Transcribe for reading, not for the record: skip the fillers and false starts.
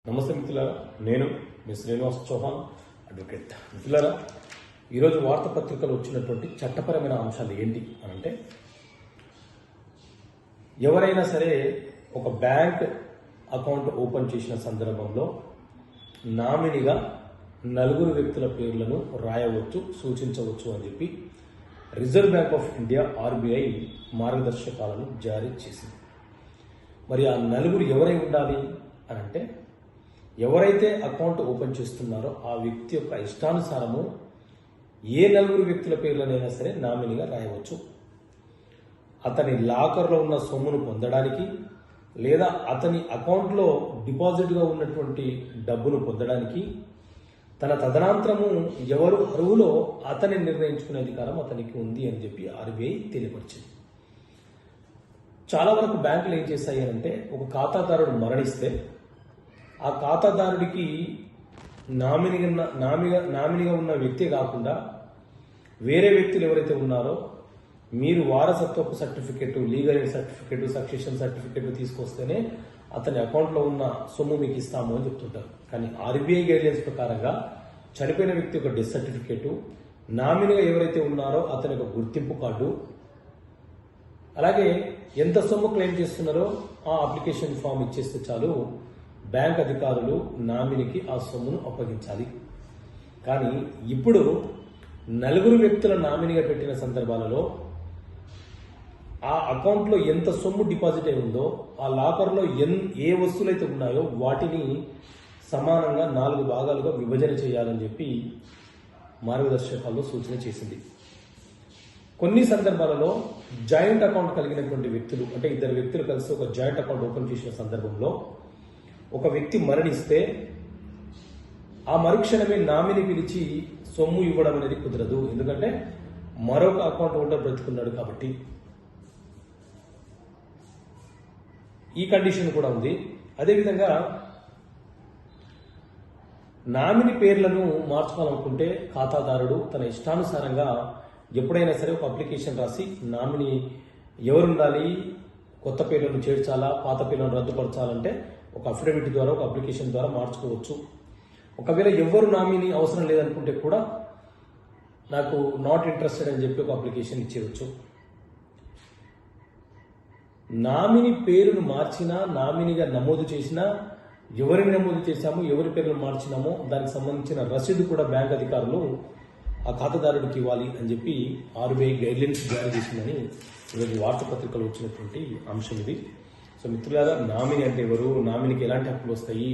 నమస్తే మిత్రులారా, నేను మీ శ్రీనివాస్ చౌహాన్ అడ్వకేట్. మిత్రులారా, ఈరోజు వార్తాపత్రికలు వచ్చినటువంటి చట్టపరమైన అంశాలు ఏంటి అని అంటే, ఎవరైనా సరే ఒక బ్యాంక్ అకౌంట్ ఓపెన్ చేసిన సందర్భంలో నామినీగా 4 వ్యక్తుల పేర్లను రాయవచ్చు, సూచించవచ్చు అని చెప్పి reserve bank of India RBI మార్గదర్శకాలను జారీ చేసింది. మరి ఆ 4 ఎవరై ఉండాలి అని అంటే, ఎవరైతే అకౌంట్ ఓపెన్ చేస్తున్నారో ఆ వ్యక్తి యొక్క ఇష్టానుసారము ఏ 4 వ్యక్తుల పేర్లనైనా సరే నామినీగా రాయవచ్చు. అతని లాకర్లో ఉన్న సొమ్మును పొందడానికి, లేదా అతని అకౌంట్లో డిపాజిట్గా ఉన్నటువంటి డబ్బును పొందడానికి, తన తదనంతరము ఎవరు అర్హులో అతని నిర్ణయించుకునే అధికారం అతనికి ఉంది అని చెప్పి ఆర్బీఐ తెలియపరిచింది. చాలా వరకు బ్యాంకులు ఏం చేస్తాయి అంటే, ఒక ఖాతాదారుడు మరణిస్తే ఆ ఖాతాదారుడికి నామినీగా ఉన్న వ్యక్తే కాకుండా వేరే వ్యక్తులు ఎవరైతే ఉన్నారో, మీరు వారసత్వపు certificate, legal aid certificate, succession certificate తీసుకొస్తేనే అతని అకౌంట్లో ఉన్న సొమ్ము మీకు ఇస్తాము అని చెప్తుంటారు. కానీ ఆర్బీఐ గైడ్లైన్స్ ప్రకారంగా చనిపోయిన వ్యక్తి యొక్క డెత్ సర్టిఫికెట్, నామినీగా ఎవరైతే ఉన్నారో అతని యొక్క గుర్తింపు కార్డు, అలాగే ఎంత సొమ్ము క్లెయిమ్ చేస్తున్నారో ఆ అప్లికేషన్ ఫామ్ ఇచ్చేస్తే చాలు, బ్యాంక్ అధికారులు నామినీకి ఆ సొమ్మును అప్పగించాలి. కానీ ఇప్పుడు 4 వ్యక్తుల నామినీగా పెట్టిన సందర్భాలలో ఆ అకౌంట్లో ఎంత సొమ్ము డిపాజిట్ అయి ఉందో, ఆ లాకర్లో ఏ వస్తువులు అయితే ఉన్నాయో వాటిని సమానంగా 4 భాగాలుగా విభజన చేయాలని చెప్పి మార్గదర్శకాల్లో సూచన చేసింది. కొన్ని సందర్భాలలో జాయింట్ అకౌంట్ కలిగినటువంటి వ్యక్తులు, అంటే 2 వ్యక్తులు కలిసి ఒక జాయింట్ అకౌంట్ ఓపెన్ చేసిన సందర్భంలో ఒక వ్యక్తి మరణిస్తే ఆ మరుక్షణమే నామినీ పిలిచి సొమ్ము ఇవ్వడం అనేది కుదరదు. ఎందుకంటే మరొక అకౌంట్ హోల్డర్ బ్రతుకున్నాడు కాబట్టి. ఈ కండిషన్ కూడా ఉంది. అదేవిధంగా నామినీ పేర్లను మార్చుకోవాలనుకుంటే ఖాతాదారుడు తన ఇష్టానుసారంగా ఎప్పుడైనా సరే ఒక అప్లికేషన్ రాసి నామినీ ఎవరుండాలి, కొత్త పేర్లను చేర్చాలా, పాత పేర్లను రద్దుపరచాలంటే ఒక అఫిడవిట్ ద్వారా, ఒక అప్లికేషన్ ద్వారా మార్చుకోవచ్చు. ఒకవేళ ఎవరు నామినీ అవసరం లేదనుకుంటే కూడా నాకు నాట్ ఇంట్రెస్టెడ్ అని చెప్పి ఒక అప్లికేషన్ ఇచ్చేయచ్చు. నామినీ పేరును మార్చినా, నామినీగా నమోదు చేసినా, ఎవరిని నమోదు చేశామో, ఎవరి పేర్లను మార్చినామో దానికి సంబంధించిన రసీదు కూడా బ్యాంక్ అధికారులు ఆ ఖాతాదారుడికి ఇవ్వాలి అని చెప్పి ఆర్బీఐ గైడ్లైన్స్ జారీ చేసిందని ఈరోజు వార్తాపత్రికలు వచ్చినటువంటి అంశం ఇది. సో మిత్రులారా, నామినీ అంటే ఎవరు, నామినీకి ఎలాంటి హక్కులు వస్తాయి,